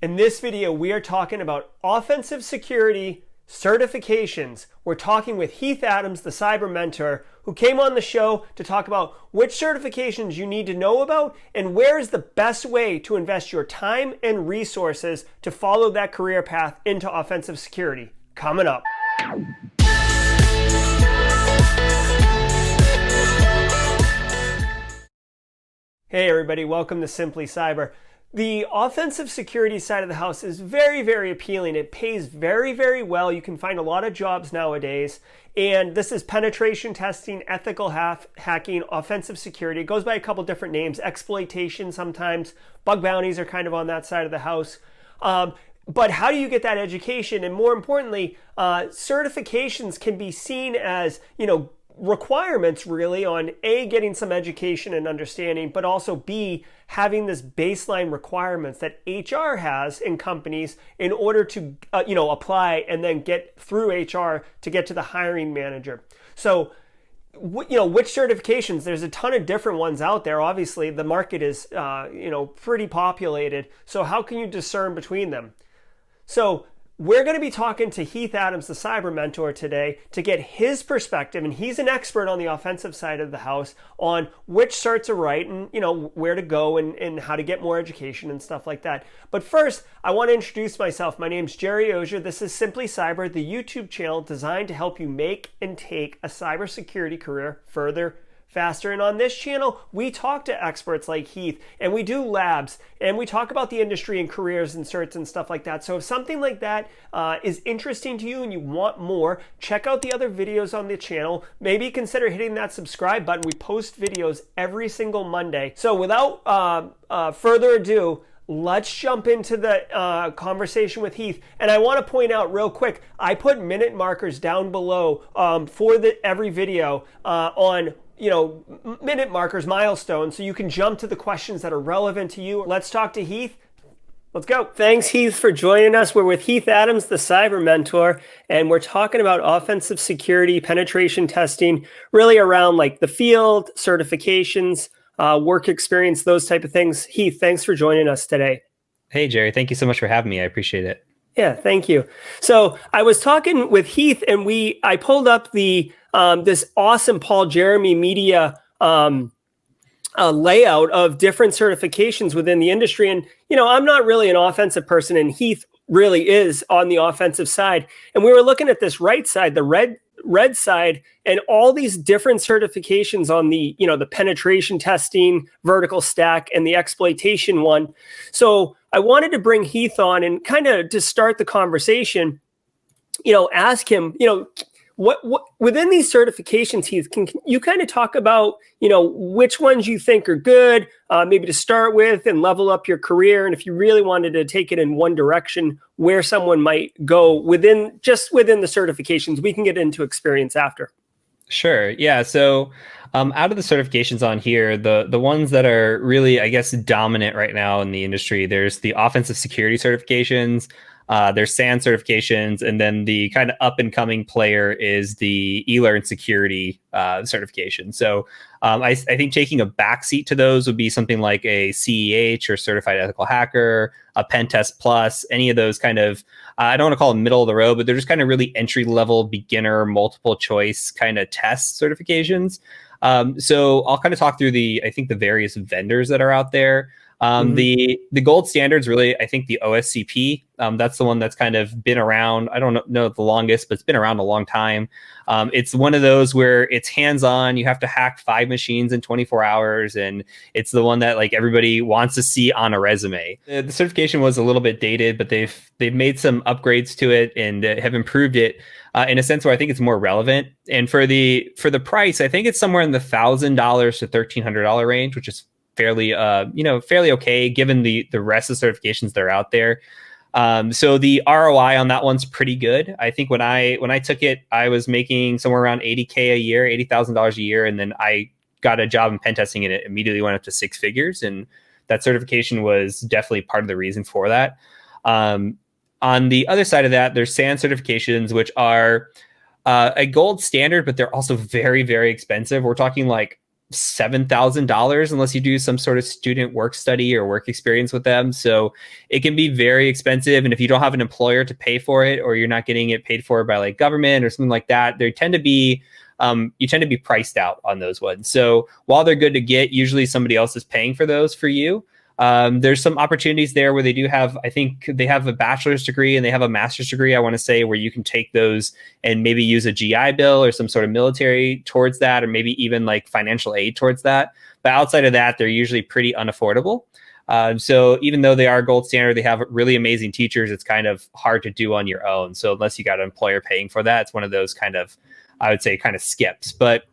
In this video, we are talking about offensive security certifications. We're talking with Heath Adams, the cyber mentor, who came on the show to talk about which certifications you need to know about and where is the best way to invest your time and resources to follow that career path into offensive security. Coming up. Hey everybody, welcome to Simply Cyber. The offensive security side of the house is very, very appealing. It pays very, very well. You can find a lot of jobs nowadays. And this is penetration testing, ethical hacking, offensive security. It goes by a couple different names. Exploitation sometimes. Bug bounties are kind of on that side of the house. But how do you get that education? And more importantly, certifications can be seen as, requirements really on A, getting some education and understanding, but also B, having this baseline requirements that HR has in companies in order to apply and then get through HR to get to the hiring manager. So which certifications? There's a ton of different ones out there. Obviously the market is pretty populated, so how can you discern between them? So we're going to be talking to Heath Adams, the cyber mentor, today to get his perspective, and he's an expert on the offensive side of the house on which certs are right and where to go and how to get more education and stuff like that. But first, I want to introduce myself. My name's Jerry Ozier. This is Simply Cyber, the YouTube channel designed to help you make and take a cybersecurity career further, faster. And on this channel, we talk to experts like Heath, and we do labs, and we talk about the industry and careers and certs and stuff like that. So if something like that is interesting to you and you want more, check out the other videos on the channel. Maybe consider hitting that subscribe button. We post videos every single Monday. So without further ado, let's jump into the conversation with Heath. And I want to point out real quick, I put minute markers down below for every video on minute markers, milestones, so you can jump to the questions that are relevant to you. Let's talk to Heath. Let's go. Thanks, Heath, for joining us. We're with Heath Adams, the cyber mentor, and we're talking about offensive security, penetration testing, really around like the field, certifications, work experience, those type of things. Heath, thanks for joining us today. Hey, Jerry. Thank you so much for having me. I appreciate it. Yeah, thank you. So I was talking with Heath, and I pulled up the this awesome Paul Jeremy Media layout of different certifications within the industry. And I'm not really an offensive person, and Heath really is on the offensive side. And we were looking at this right side, the red side, and all these different certifications on the the penetration testing, vertical stack, and the exploitation one. So I wanted to bring Heath on and kind of to start the conversation, ask him, what within these certifications, Heath, can you kind of talk about, which ones you think are good, maybe to start with and level up your career. And if you really wanted to take it in one direction, where someone might go within the certifications, we can get into experience after. Sure. Yeah. So out of the certifications on here, the ones that are really, I guess, dominant right now in the industry, there's the offensive security certifications, there's SAN certifications, and then the kind of up and coming player is the eLearn security certification. So I think taking a backseat to those would be something like a CEH or Certified Ethical Hacker, a Pentest Plus, any of those kind of, I don't want to call them middle of the road, but they're just kind of really entry level, beginner, multiple choice kind of test certifications. So I'll kind of talk through the various vendors that are out there. The gold standards, really, I think the OSCP, that's the one that's kind of been around. I don't know the longest, but it's been around a long time. It's one of those where it's hands-on. You have to hack 5 machines in 24 hours. And it's the one that like everybody wants to see on a resume. The certification was a little bit dated, but they've made some upgrades to it and have improved it in a sense where I think it's more relevant. And for the price, I think it's somewhere in the $1,000 to $1,300 range, which is fairly okay given the rest of the certifications that are out there. So the ROI on that one's pretty good. I think when I took it, I was making somewhere around $80,000 a year, $80,000 a year, and then I got a job in pen testing, and it immediately went up to 6 figures. And that certification was definitely part of the reason for that. On the other side of that, there's SAN certifications, which are a gold standard, but they're also very, very expensive. We're talking like $7,000 unless you do some sort of student work study or work experience with them. So it can be very expensive. And if you don't have an employer to pay for it, or you're not getting it paid for by like government or something like that, they tend to be you tend to be priced out on those ones. So while they're good to get, usually somebody else is paying for those for you. There's some opportunities there where they do have, I think they have a bachelor's degree and they have a master's degree, I want to say, where you can take those and maybe use a GI Bill or some sort of military towards that, or maybe even like financial aid towards that. But outside of that, they're usually pretty unaffordable. So even though they are gold standard, they have really amazing teachers. It's kind of hard to do on your own. So unless you got an employer paying for that, it's one of those kind of, I would say, kind of skips. But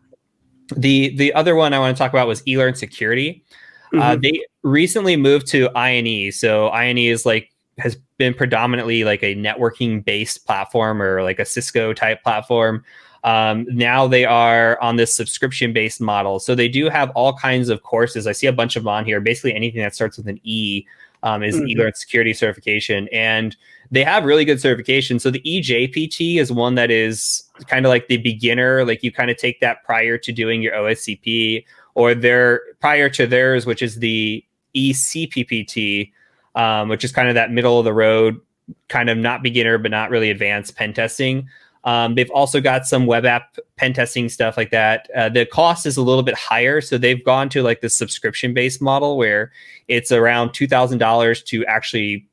the other one I want to talk about was eLearn Security. They recently moved to INE. So INE is like, has been predominantly like a networking based platform, or like a Cisco type platform. Now they are on this subscription based model. So they do have all kinds of courses. I see a bunch of them on here. Basically anything that starts with an E is eLearn Security certification. And they have really good certification. So the EJPT is one that is kind of like the beginner, like you kind of take that prior to doing your OSCP, or their prior to theirs, which is the ECPPT, which is kind of that middle of the road, kind of not beginner, but not really advanced pen testing. They've also got some web app pen testing stuff like that. The cost is a little bit higher. So they've gone to like the subscription based model where it's around $2,000 to actually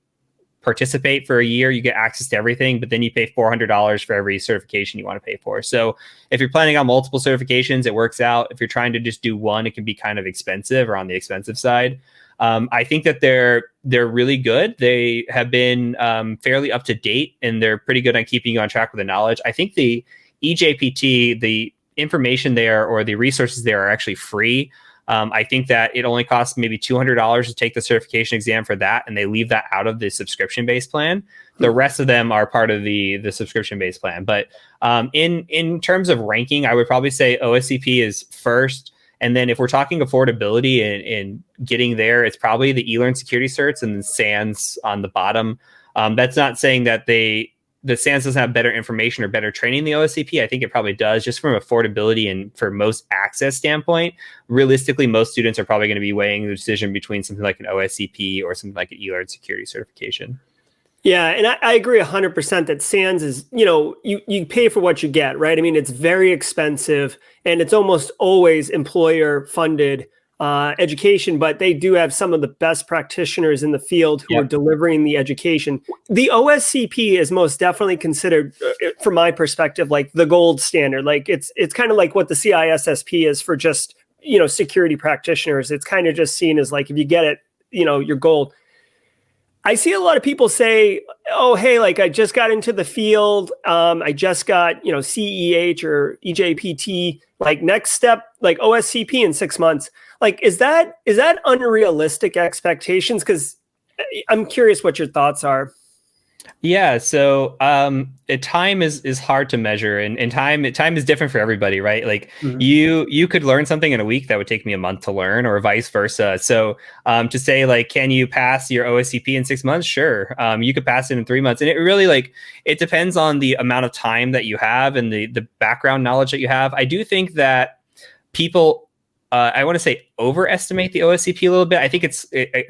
participate for a year. You get access to everything, but then you pay $400 for every certification you want to pay for. So if you're planning on multiple certifications, it works out. If you're trying to just do one, it can be kind of expensive, or on the expensive side. I think that they're really good. They have been fairly up to date, and they're pretty good on keeping you on track with the knowledge. I think the EJPT, the information there or the resources there are actually free. I think that it only costs maybe $200 to take the certification exam for that, and they leave that out of the subscription-based plan. The rest of them are part of the subscription-based plan. But in terms of ranking, I would probably say OSCP is first. And then if we're talking affordability and getting there, it's probably the eLearn Security certs and then SANS on the bottom. That's not saying that the SANS doesn't have better information or better training than the OSCP. I think it probably does, just from affordability and for most access standpoint. Realistically, most students are probably going to be weighing the decision between something like an OSCP or something like an eLearn Security certification. Yeah, and I agree 100% that SANS is, you pay for what you get, right? I mean, it's very expensive, and it's almost always employer funded education, but they do have some of the best practitioners in the field who are delivering the education. The OSCP is most definitely considered, from my perspective, like the gold standard. Like it's kind of like what the CISSP is for just, security practitioners. It's kind of just seen as like, if you get it, you're gold. I see a lot of people say, oh, hey, like I just got into the field. I just got, CEH or EJPT, like next step, like OSCP in 6 months. Like, is that unrealistic expectations? Because I'm curious what your thoughts are. Yeah, so time is hard to measure, and time is different for everybody, right? Like you could learn something in a week that would take me a month to learn, or vice versa. So to say like, can you pass your OSCP in 6 months? Sure, you could pass it in 3 months, and it really it depends on the amount of time that you have and the background knowledge that you have. I do think that people, I want to say, overestimate the OSCP a little bit. I think it's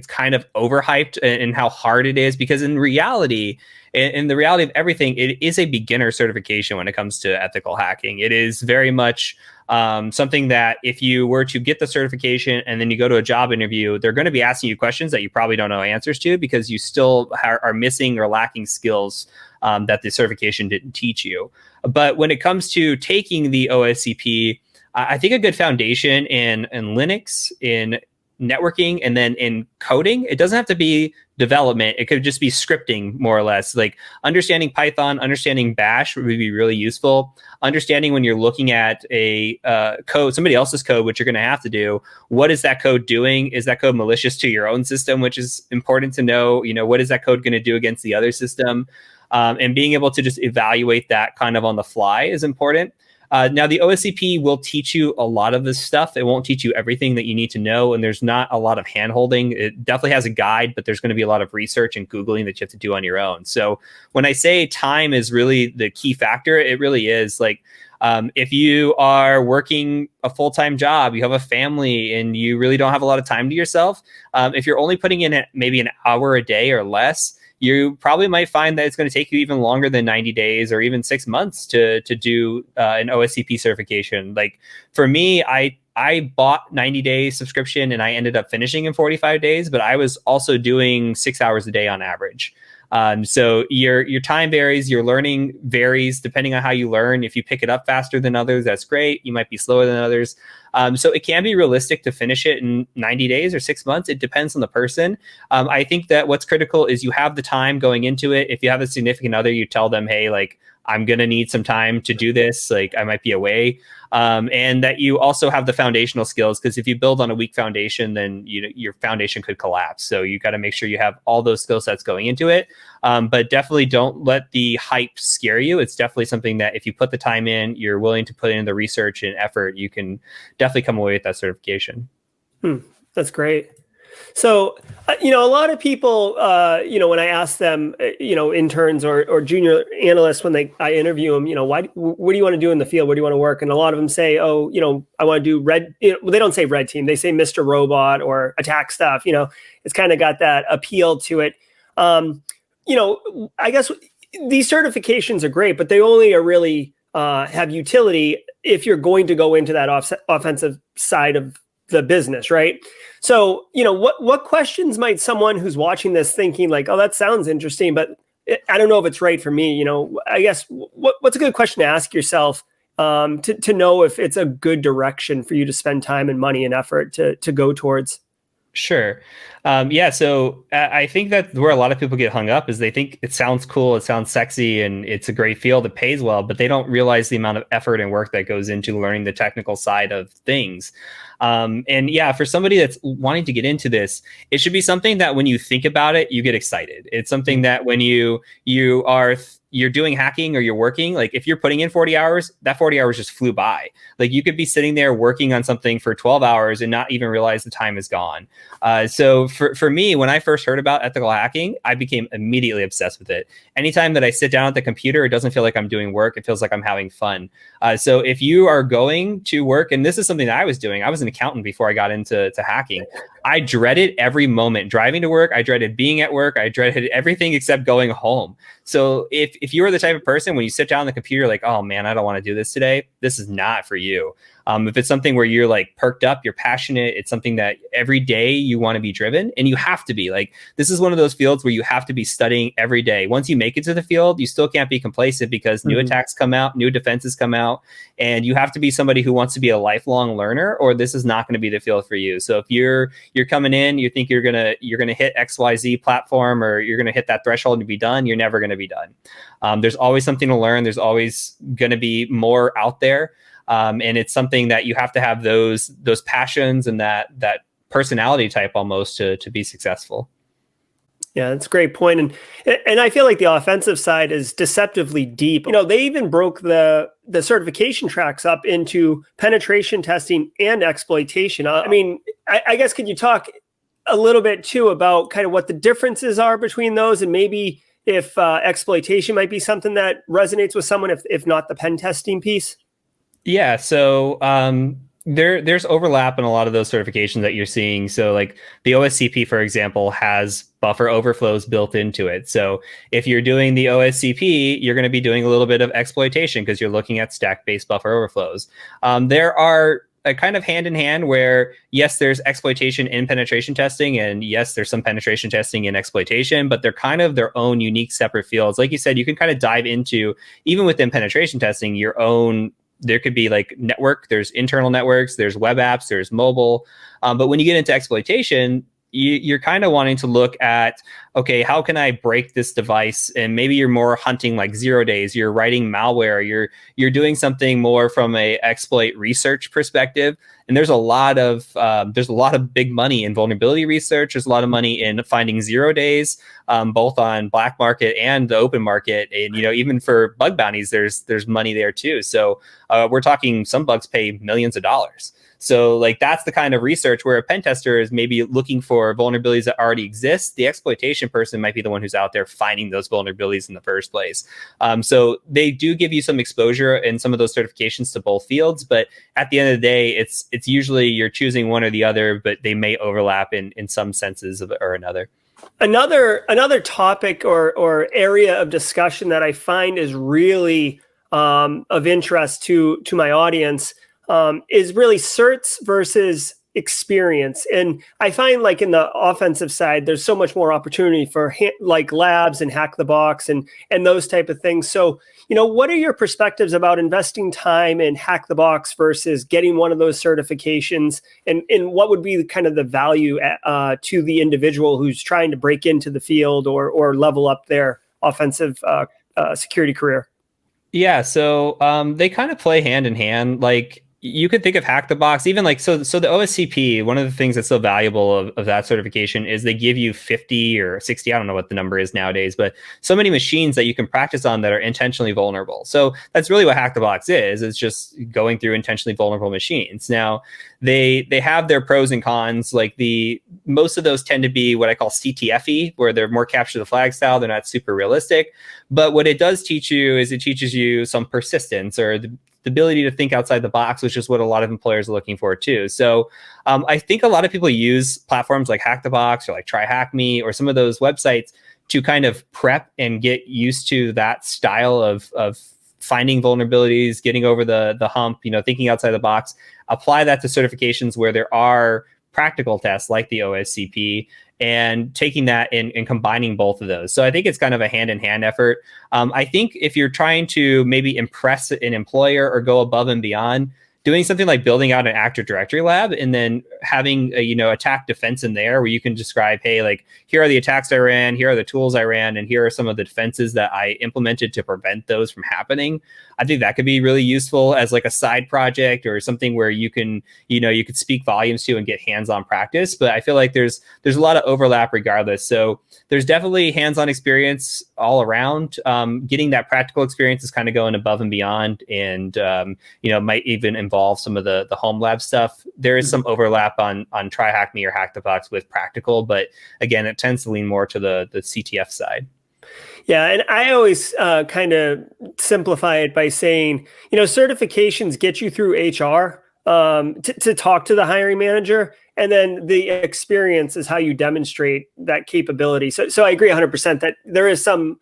kind of overhyped in how hard it is, because in reality, in the reality of everything, it is a beginner certification when it comes to ethical hacking. It is very much something that if you were to get the certification and then you go to a job interview, they're going to be asking you questions that you probably don't know answers to, because you still are missing or lacking skills that the certification didn't teach you. But when it comes to taking the OSCP, I think a good foundation in Linux, in networking, and then in coding. It doesn't have to be development. It could just be scripting, more or less. Like understanding Python, understanding Bash would be really useful. Understanding when you're looking at a code, somebody else's code, which you're going to have to do, what is that code doing? Is that code malicious to your own system, which is important to know? What is that code going to do against the other system? And being able to just evaluate that kind of on the fly is important. Now, the OSCP will teach you a lot of this stuff. It won't teach you everything that you need to know, and there's not a lot of hand-holding. It definitely has a guide, but there's going to be a lot of research and Googling that you have to do on your own. So when I say time is really the key factor, it really is. Like, If you are working a full-time job, you have a family, and you really don't have a lot of time to yourself, if you're only putting in maybe an hour a day or less, you probably might find that it's going to take you even longer than 90 days or even 6 months to do an OSCP certification. Like for me, I bought 90-day subscription and I ended up finishing in 45 days, but I was also doing 6 hours a day on average. So your time varies, your learning varies depending on how you learn. If you pick it up faster than others, that's great. You might be slower than others. So it can be realistic to finish it in 90 days or 6 months. It depends on the person. I think that what's critical is you have the time going into it. If you have a significant other, you tell them, hey, like, I'm going to need some time to do this. Like, I might be away. And that you also have the foundational skills, because if you build on a weak foundation, then your foundation could collapse. So you got to make sure you have all those skill sets going into it. But definitely don't let the hype scare you. It's definitely something that if you put the time in, you're willing to put in the research and effort, you can definitely come away with that certification. That's great. So, a lot of people, when I ask them, interns or junior analysts, when I interview them, what do you want to do in the field? Where do you want to work? And a lot of them say, I want to do red. They don't say red team. They say Mr. Robot or attack stuff. It's kind of got that appeal to it. I guess these certifications are great, but they only are really have utility if you're going to go into that offensive side of the business, right? So, what questions might someone who's watching this thinking like, oh, that sounds interesting, but I don't know if it's right for me. I guess what's a good question to ask yourself to know if it's a good direction for you to spend time and money and effort to go towards? Sure. So I think that where a lot of people get hung up is they think it sounds cool, it sounds sexy, and it's a great field, it pays well, but they don't realize the amount of effort and work that goes into learning the technical side of things. For somebody that's wanting to get into this, it should be something that when you think about it, you get excited. It's something that when you're doing hacking or you're working, like if you're putting in 40 hours, that 40 hours just flew by. Like you could be sitting there working on something for 12 hours and not even realize the time is gone. So for me, when I first heard about ethical hacking, I became immediately obsessed with it. Anytime that I sit down at the computer, it doesn't feel like I'm doing work. It feels like I'm having fun. So if you are going to work, and this is something that I was doing, I was an accountant before I got into hacking. I dreaded every moment driving to work. I dreaded being at work. I dreaded everything except going home. So if you are the type of person when you sit down on the computer, like, oh man, I don't want to do this today, this is not for you. If it's something where you're like perked up, you're passionate, it's something that every day you want to be driven, and you have to be. Like, this is one of those fields where you have to be studying every day. Once you make it to the field, you still can't be complacent because new attacks come out, new defenses come out, and you have to be somebody who wants to be a lifelong learner, or this is not going to be the field for you. So if you're coming in, you think you're gonna hit XYZ platform, or you're gonna hit that threshold and be done, you're never gonna be done. There's always something to learn. There's always gonna be more out there. And it's something that you have to have those passions and that personality type almost to be successful. Yeah, that's a great point. And I feel like the offensive side is deceptively deep. They even broke the certification tracks up into penetration testing and exploitation. I guess, could you talk a little bit too about kind of what the differences are between those, and maybe if exploitation might be something that resonates with someone, if not the pen testing piece? Yeah, so there's overlap in a lot of those certifications that you're seeing. So like the OSCP, for example, has buffer overflows built into it. So if you're doing the OSCP, you're going to be doing a little bit of exploitation because you're looking at stack-based buffer overflows. There are a kind of hand in hand where, yes, there's exploitation in penetration testing, and yes, there's some penetration testing in exploitation, but they're kind of their own unique separate fields. Like you said, you can kind of dive into, even within penetration testing, your own. There could be like network, there's internal networks, there's web apps, there's mobile. But when you get into exploitation, you're kind of wanting to look at, okay, how can I break this device? And maybe you're more hunting like 0 days, you're writing malware, you're doing something more from a exploit research perspective. And there's a lot of big money in vulnerability research. There's a lot of money in finding 0 days, both on black market and the open market. And even for bug bounties, there's money there too. So we're talking, some bugs pay millions of dollars. So like that's the kind of research where a pen tester is maybe looking for vulnerabilities that already exist. The exploitation authentication person might be the one who's out there finding those vulnerabilities in the first place. So they do give you some exposure in some of those certifications to both fields, but at the end of the day, it's usually you're choosing one or the other, but they may overlap in some senses or another. Another topic or area of discussion that I find is really of interest to my audience is really certs versus experience. And I find like in the offensive side, there's so much more opportunity for like labs and hack the box and those type of things. So, what are your perspectives about investing time in hack the box versus getting one of those certifications? And what would be kind of the value to the individual who's trying to break into the field or level up their offensive security career? Yeah, so they kind of play hand in hand. Like you could think of hack the box, even like so the OSCP, one of the things that's so valuable of that certification is they give you 50 or 60, I don't know what the number is nowadays, but so many machines that you can practice on that are intentionally vulnerable. So that's really what hack the box is. It's just going through intentionally vulnerable machines. Now they have their pros and cons. Like most of those tend to be what I call CTFE, where they're more capture the flag style. They're not super realistic. But what it does teach you is it teaches you some persistence or the ability to think outside the box, which is what a lot of employers are looking for too. So I think a lot of people use platforms like Hack the Box or like Try Hack Me or some of those websites to kind of prep and get used to that style of finding vulnerabilities, getting over the hump, thinking outside the box. Apply that to certifications where there are practical tests like the OSCP, and taking that and combining both of those. So I think it's kind of a hand-in-hand effort. I think if you're trying to maybe impress an employer or go above and beyond, doing something like building out an Active Directory lab and then having a, attack defense in there where you can describe, hey, like here are the attacks I ran, here are the tools I ran, and here are some of the defenses that I implemented to prevent those from happening. I think that could be really useful as like a side project or something where you can, you could speak volumes to and get hands-on practice. But I feel like there's a lot of overlap regardless. So there's definitely hands-on experience all around. Getting that practical experience is kind of going above and beyond, and might even involve some of the home lab stuff. There is some overlap on Try Hack Me or Hack the Box with practical, but again, it tends to lean more to the CTF side. Yeah, and I always kind of simplify it by saying, certifications get you through HR to talk to the hiring manager, and then the experience is how you demonstrate that capability. So I agree 100% that there is some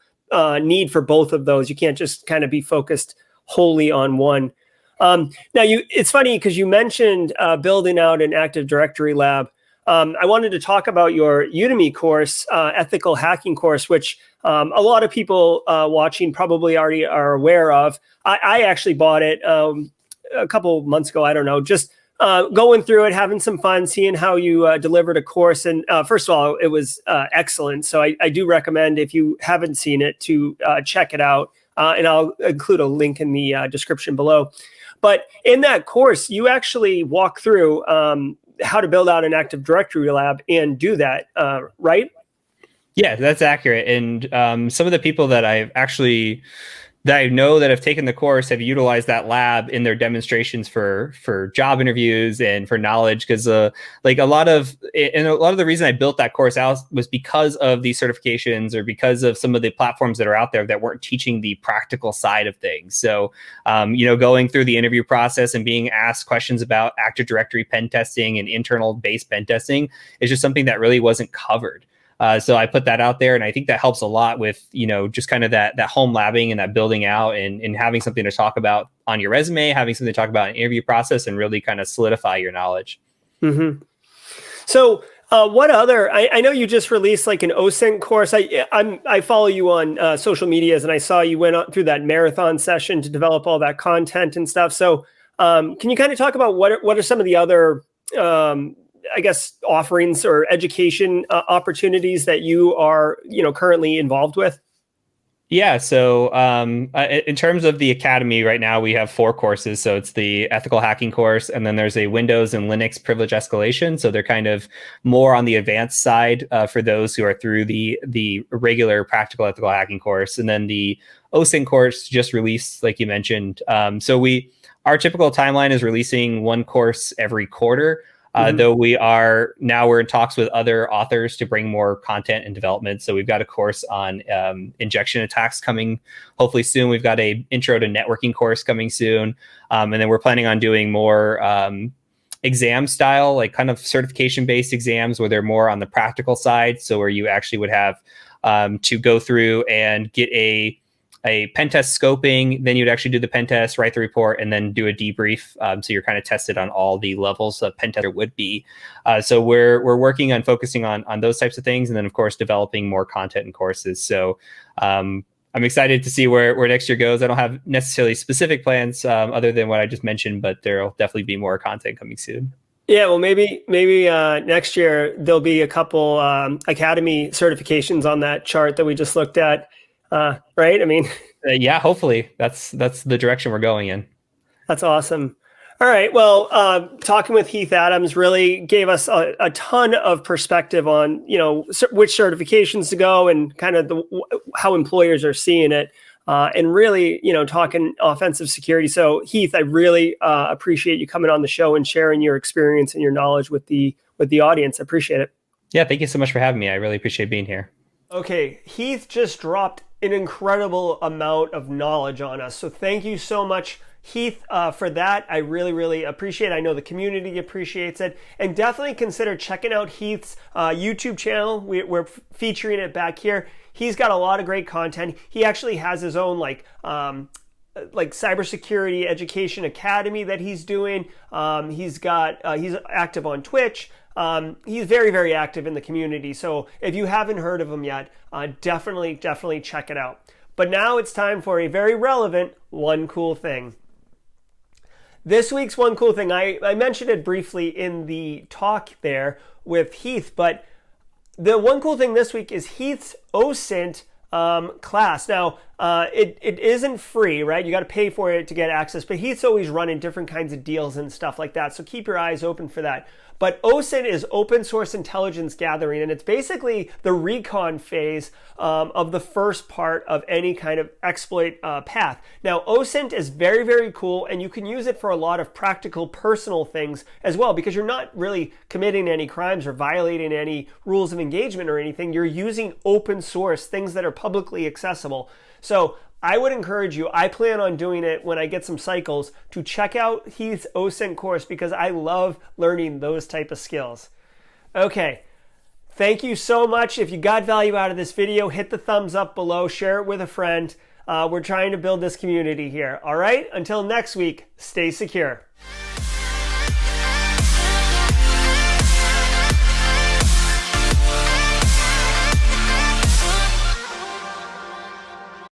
need for both of those. You can't just kind of be focused wholly on one. Now, it's funny because you mentioned building out an Active Directory lab. I wanted to talk about your Udemy course, ethical hacking course, which a lot of people watching probably already are aware of. I actually bought it a couple months ago. I don't know, just going through it, having some fun, seeing how you delivered a course. And first of all, it was excellent. So I do recommend, if you haven't seen it, to check it out. And I'll include a link in the description below. But in that course, you actually walk through how to build out an Active Directory lab and do that, right? Yeah, that's accurate. And some of the people that I know that have taken the course have utilized that lab in their demonstrations for job interviews and for knowledge. Because like a lot of the reason I built that course out was because of these certifications or because of some of the platforms that are out there that weren't teaching the practical side of things. So, going through the interview process and being asked questions about Active Directory pen testing and internal base pen testing is just something that really wasn't covered. So I put that out there, and I think that helps a lot with, just kind of that home labbing and that building out and having something to talk about on your resume, having something to talk about in the interview process, and really kind of solidify your knowledge. Mm-hmm. So what other, I know you just released like an OSINT course. I follow you on social medias, and I saw you went through that marathon session to develop all that content and stuff. So can you kind of talk about what are some of the other I guess offerings or education opportunities that you are, currently involved with? Yeah. So in terms of the academy right now, we have 4 courses. So it's the ethical hacking course, and then there's a Windows and Linux privilege escalation. So they're kind of more on the advanced side for those who are through the regular practical ethical hacking course. And then the OSINT course just released, like you mentioned. So our typical timeline is releasing one course every quarter. Though we're in talks with other authors to bring more content and development. So we've got a course on injection attacks coming hopefully soon. We've got a intro to networking course coming soon. And then we're planning on doing more exam style, like kind of certification based exams where they're more on the practical side. So where you actually would have to go through and get a pen test scoping, then you'd actually do the pen test, write the report, and then do a debrief. So you're kind of tested on all the levels a pen tester would be. So we're working on focusing on those types of things, and then of course developing more content and courses. So I'm excited to see where next year goes. I don't have necessarily specific plans other than what I just mentioned, but there'll definitely be more content coming soon. Yeah, well, maybe next year there'll be a couple academy certifications on that chart that we just looked at. Right? I mean, yeah, hopefully that's the direction we're going in. That's awesome. All right. Well, talking with Heath Adams really gave us a ton of perspective on, which certifications to go and kind of how employers are seeing it, and really, talking offensive security. So Heath, I really appreciate you coming on the show and sharing your experience and your knowledge with the audience. I appreciate it. Yeah. Thank you so much for having me. I really appreciate being here. Okay. Heath just dropped an incredible amount of knowledge on us. So thank you so much, Heath, for that. I really, really appreciate it. I know the community appreciates it. And definitely consider checking out Heath's YouTube channel. We're featuring it back here. He's got a lot of great content. He actually has his own like cybersecurity education academy that he's doing. He's active on Twitch. He's very, very active in the community. So if you haven't heard of him yet, definitely check it out. But now it's time for a very relevant One Cool Thing. This week's One Cool Thing, I mentioned it briefly in the talk there with Heath, but the One Cool Thing this week is Heath's OSINT class. Now, it isn't free, right? You got to pay for it to get access, but Heath's always running different kinds of deals and stuff like that. So keep your eyes open for that. But OSINT is open source intelligence gathering, and it's basically the recon phase of the first part of any kind of exploit path. Now, OSINT is very, very cool, and you can use it for a lot of practical personal things as well, because you're not really committing any crimes or violating any rules of engagement or anything. You're using open source, things that are publicly accessible. So I would encourage you, I plan on doing it when I get some cycles, to check out Heath's OSINT course because I love learning those type of skills. Okay, thank you so much. If you got value out of this video, hit the thumbs up below, share it with a friend. We're trying to build this community here. All right, until next week, stay secure.